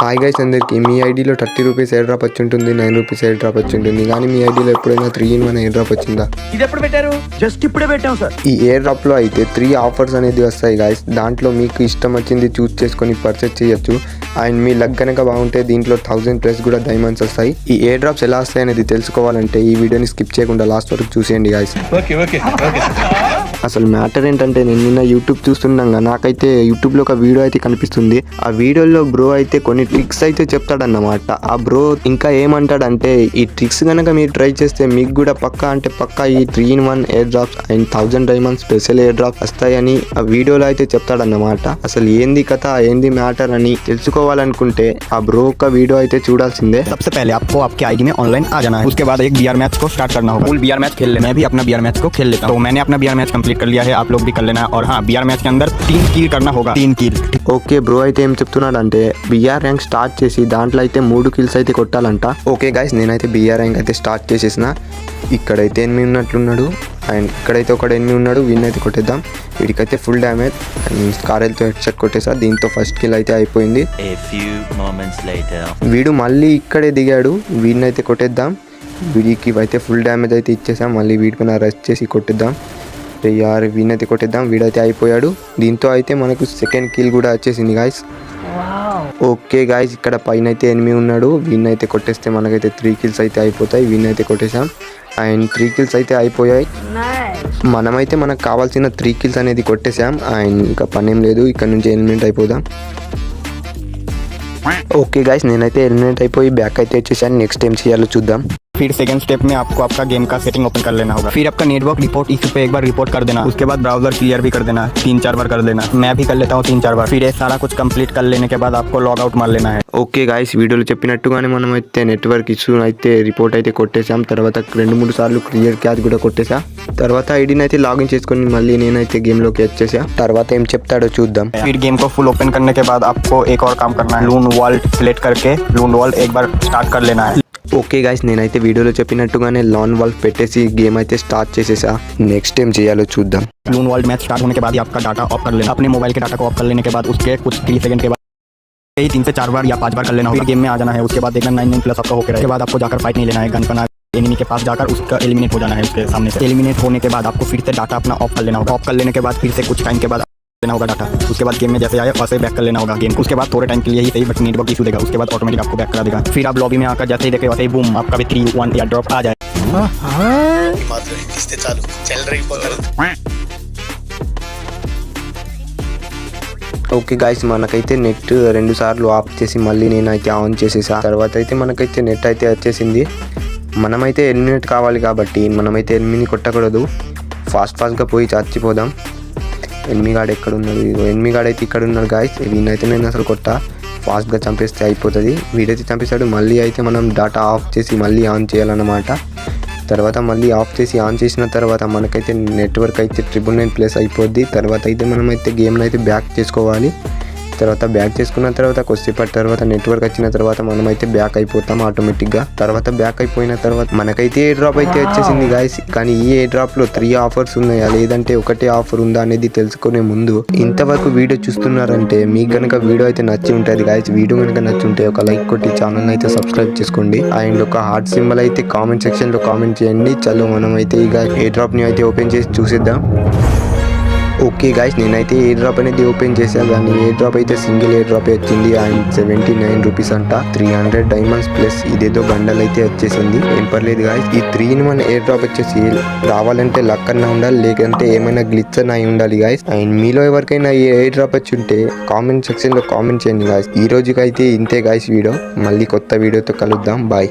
Hi guys అందరికి మీ ఐడిలో 30 rupees air drop వచ్చి ఉంటుంది, 9 రూపీస్ ఎయిర్ డ్రాప్ వచ్చి ఉంటుంది. కానీ మీ ఐడిలో ఎప్పుడైనా 3-in-1 ఎయిర్ డ్రాప్ వచ్చిందా? ఇది ఎప్పుడు పెట్టారు? జస్ట్ ఇప్పుడే పెట్టాం సార్. ఈ ఎయిర్ డ్రాప్ లో అయితే 3 ఆఫర్స్ అనేది వస్తాయి గైస్. దాంట్లో మీకు ఇష్టం వచ్చింది చూస్ చేసుకొని పర్చేస్ చేయొచ్చు. అండ్ మీ లక్ కనుక బాగుంటే దీంట్లో 1000+ కూడా డైమండ్స్ వస్తాయి. ఈ ఎయిర్ డ్రాప్స్ ఎలా వస్తాయి అనేది తెలుసుకోవాలంటే ఈ వీడియోని స్కిప్ చేయకుండా లాస్ట్ వరకు చూసేయండి గైస్. అసలు మ్యాటర్ ఏంటంటే నేను నిన్న యూట్యూబ్ చూస్తుండగా నాకైతే యూట్యూబ్లో ఒక వీడియో అయితే కనిపిస్తుంది. ఆ వీడియోలో బ్రో అయితే కొన్ని ట్రిక్స్ అయితే చెప్తాడన్నమాట. ఆ బ్రో ఇంకా ఏమంటాడంటే ఈ ట్రిక్స్ కనుక మీరు ట్రై చేస్తే మీకు కూడా పక్కా ఈ 3-in-1 air drops and 1000 diamonds special air drop వస్తాయని ఆ వీడియోలో అయితే చెప్తాడన్నమాట. అసలు ఏంది కథ, ఏంది మ్యాటర్ అని తెలుసుకోవాలనుకుంటే ఆ బ్రో ఒక వీడియో అయితే చూడాల్సిందే. सबसे पहले आपको आपके आईडी में ऑनलाइन आ जाना है. उसके बाद एक बीआर मैच को स्टार्ट करना होगा. फुल बीआर मैच खेल लेना है. मैं भी अपना बीआर मैच को खेल लेता हूं. तो मैंने अपना बीआर मैच कंप्लीट कर लिया है. आप लोग भी कर लेना है. और हाँ, बीआर मैच के अंदर 3 किल करना होगा. 3 किल. ఓకే బ్రో అయితే ఏం చెప్తున్నాడంటే బిఆర్ ర్యాంక్ స్టార్ట్ చేసి దాంట్లో అయితే 3 కిల్స్ అయితే కొట్టాలంట. ఓకే గైస్ నేనైతే బిఆర్ ర్యాంక్ అయితే స్టార్ట్ చేసేసిన. ఇక్కడైతే ఎనిమిది ఉన్నట్లున్నాడు అండ్ ఇక్కడైతే ఒకడు ఎనిమిది ఉన్నాడు. వీడిని అయితే కొట్టేద్దాం. వీడికైతే ఫుల్ డ్యామేజ్ అండ్ స్కారెల్తో హెడ్ షాట్ కొట్టేసా. దీంతో ఫస్ట్ కిల్ అయితే అయిపోయింది. వీడు మళ్ళీ ఇక్కడే దిగాడు. వీడిని అయితే కొట్టేద్దాం. వీడికి అయితే ఫుల్ డ్యామేజ్ అయితే ఇచ్చేసాం. మళ్ళీ వీడిపైన రష్ చేసి కొట్టేద్దాం. యార్ వీడినైతే కొట్టేద్దాం. వీడైతే అయిపోయాడు. దీంతో అయితే మనకు సెకండ్ కిల్ కూడా వచ్చేసింది గాయస్. ఓకే గాయస్ ఇక్కడ పైన అయితే ఎనిమిది ఉన్నాడు. వీడినైతే కొట్టేస్తే మనకైతే 3 కిల్స్ అయితే అయిపోతాయి. వీడినైతే కొట్టేసాం అండ్ 3 కిల్స్ అయితే అయిపోయాయి. మనమైతే మనకు కావాల్సిన 3 కిల్స్ అనేది కొట్టేసాం అండ్ ఇంకా పనేం లేదు. ఇక్కడ నుంచి ఎలిమినేట్ అయిపోదాం. ఓకే గాయస్ నేనైతే ఎలిమినేట్ అయిపోయి బ్యాక్ అయితే వచ్చేసాను. నెక్స్ట్ ఏం చేయాలో చూద్దాం. फिर सेकंड स्टेप में आपको आपका गेम का सेटिंग ओपन कर लेना होगा. फिर आपका नेटवर्क रिपोर्ट इस पे एक बार रिपोर्ट कर देना. उसके बाद ब्राउजर क्लियर भी कर देना. 3-4 बार कर देना. मैं भी कर लेता हूँ 3-4 बार. फिर ये सारा कुछ कंप्लीट कर लेने के बाद आपको लॉग आउट मार लेना है. ఓకే గాయస్ వీడియోలో చెప్పినట్టుగానే మనం అయితే నెట్వర్క్ ఇష్యూ అయితే రిపోర్ట్ అయితే కొట్టేసాం. తర్వాత 2-3 సార్లు క్లియర్ క్యాచ్ కూడా కొట్టేసా. తర్వాత ఐడిని అయితే లాగిన్ చేసుకొని మళ్ళీ నేనైతే గేమ్లోకి వచ్చేసా. తర్వాత ఏం చెప్తాడో చూద్దాం. फिर गेम को फुल ओपन करने के बाद आपको एक और काम करना है. लून वॉल्ट सिलेक्ट करके लून वॉल्ट एक बार स्टार्ट कर लेना है. ఓకే గాయస్ నేనైతే వీడియోలో చెప్పినట్టుగానే లాన్ వాల్వ్ పెట్టేసి గేమ్ అయితే స్టార్ట్ చేసేసా. నెక్స్ట్ ఏం చేయాలో చూద్దాం. लून वॉल्ट मैच स्टार्ट होने के बाद ही आपका डाटा ऑफ कर लेना. अपने मोबाइल के डाटा को ऑफ कर लेने के बाद उसके कुछ 3 सेकंड के बाद 3 से 4 बार या 5 बार कर लेना होगा. फिर गेम में आ जाना है. उसके बाद देखना 9+ आपका होकर उसके बाद आपको जाकर फाइट नहीं लेना है. गन करना एनिमी के पास जाकर उसका एलिमिनेट हो जाना है. उसके सामने से एलिमिनेट होने के बाद आपको फिर से डाटा अपना ऑफ कर लेना होगा. ऑफ कर लेने के बाद फिर से कुछ टाइम के बाद लेना होगा डाटा. उसके बाद गेम में जैसे आए वैसे बैक कर लेना होगा गेम. उसके बाद थोड़े टाइम के लिए ही सही बट नेटवर्क इशू देगा. उसके बाद ऑटोमेटिक आपको बैक करा देगा. फिर आप लॉबी में आकर जैसे ही देखे वैसे ही बूम आपका भी 3-1 एयर ड्रॉप आ जाए. ఓకే గాయస్ మనకైతే నెట్ 2 సార్లు ఆఫ్ చేసి మళ్ళీ నేనైతే ఆన్ చేసేసా. తర్వాత అయితే మనకైతే నెట్ అయితే వచ్చేసింది. మనమైతే ఎలిమినేట్ కావాలి కాబట్టి మనమైతే ఎనిమిని కొట్టకూడదు. ఫాస్ట్గా పోయి చచ్చిపోదాం. ఎనిమిగాడు ఎక్కడ ఉన్నాడు? ఎనిమిగాడు అయితే ఇక్కడ ఉన్నాడు గాయస్. వీనైతే నేను అసలు కొట్టా. ఫాస్ట్గా చంపేస్తే అయిపోతుంది. వీడైతే చంపేశాడు. మళ్ళీ అయితే మనం డేటా ఆఫ్ చేసి మళ్ళీ ఆన్ చేయాలన్నమాట. తర్వాత మళ్ళీ ఆఫ్ చేసి ఆన్ చేసిన తర్వాత మనకైతే నెట్వర్క్ అయితే 999+ అయిపోద్ది. తర్వాత అయితే మనమైతే గేమ్ని అయితే బ్యాక్ చేసుకోవాలి. తర్వాత బ్యాక్ చేసుకున్న తర్వాత కొద్దిసేపటి తర్వాత నెట్వర్క్ వచ్చిన తర్వాత మనమైతే బ్యాక్ అయిపోతాం ఆటోమేటిక్గా. తర్వాత బ్యాక్ అయిపోయిన తర్వాత మనకైతే ఎయిర్ డ్రాప్ అయితే వచ్చేసింది గాయస్. కానీ ఈ ఎయిర్ డ్రాప్లో 3 ఆఫర్స్ ఉన్నాయా లేదంటే ఒకటే ఆఫర్ ఉందా అనేది తెలుసుకునే ముందు ఇంతవరకు వీడియో చూస్తున్నారంటే మీకు కనుక వీడియో అయితే నచ్చి ఉంటుంది గాయస్. వీడియో కనుక నచ్చి ఉంటే ఒక లైక్ కొట్టి ఛానల్ అయితే సబ్స్క్రైబ్ చేసుకోండి. అండ్ ఒక హార్ట్ సింబల్ అయితే కామెంట్ సెక్షన్లో కామెంట్ చేయండి. చలో మనమైతే ఇక ఎయిర్ డ్రాప్ని అయితే ఓపెన్ చేసి చూసేద్దాం. ఓకే గాయస్ నేనైతే ఎయిర్ డ్రాప్ అనేది ఓపెన్ చేశాను. కానీ ఎయిర్ డ్రాప్ అయితే సింగిల్ ఎయిర్ డ్రాప్ వచ్చింది అండ్ 79 రూపీస్ అంట. 300 డైమండ్స్ ప్లస్ ఇదేదో బండల్ అయితే వచ్చేసింది. ఏం పర్లేదు గాయస్. ఈ 3-in-1 ఎయిర్ డ్రాప్ వచ్చేసి రావాలంటే లక్ అన్న ఉండాలి, లేకంటే ఏమైనా గ్లిచ్ అన్న అయి ఉండాలి గాయస్. అండ్ మీలో ఎవరికైనా ఈ ఎయిర్ డ్రాప్ వచ్చి ఉంటే కామెంట్ సెక్షన్లో కామెంట్ చేయండి గాయస్. ఈ రోజుకైతే ఇంతే గాయస్ వీడియో. మళ్ళీ కొత్త వీడియోతో కలుద్దాం. బాయ్.